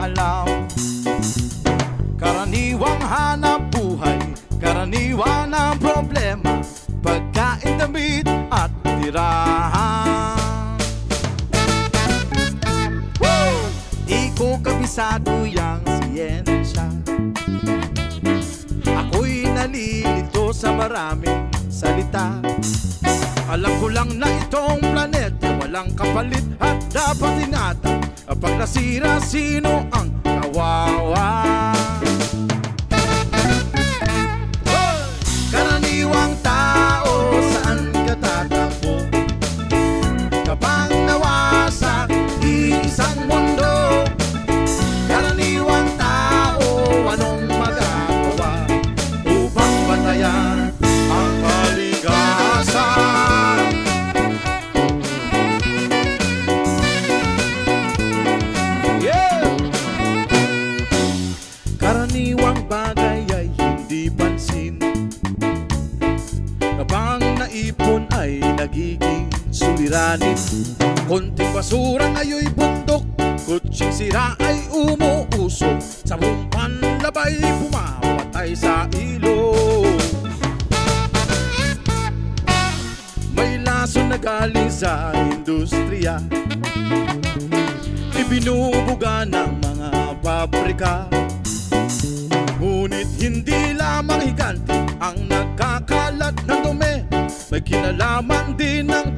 alam. Karaniwang hanap buhay, karaniwan ang problema, pagkain, damit at tirahan. Di ko kabisado yang siyensya, ako'y nalilito sa maraming salita. Alam ko lang na itong planeta walang kapalit at dapat ingatan. Pag nasira, sino ang kawawa? Karaniwang tao, saan ka tatakbo? Kapag nawasak isang mundo, karaniwang tao, anong magagawa upang bantayan ang kalikasan? Yeah! Karaniwang bagay ay hindi pansin, kapag naipon ay nagiging suliranin. Konting basura ngayon'y bundok, kutsing sira ay umuusok, sa buong panlabay pumapatay sa ilog. May lason na galing sa industriya, ibinubuga ng mga pabrika. Ngunit hindi lamang higante ang nagkakalat ng dumi, may kinalaman din ng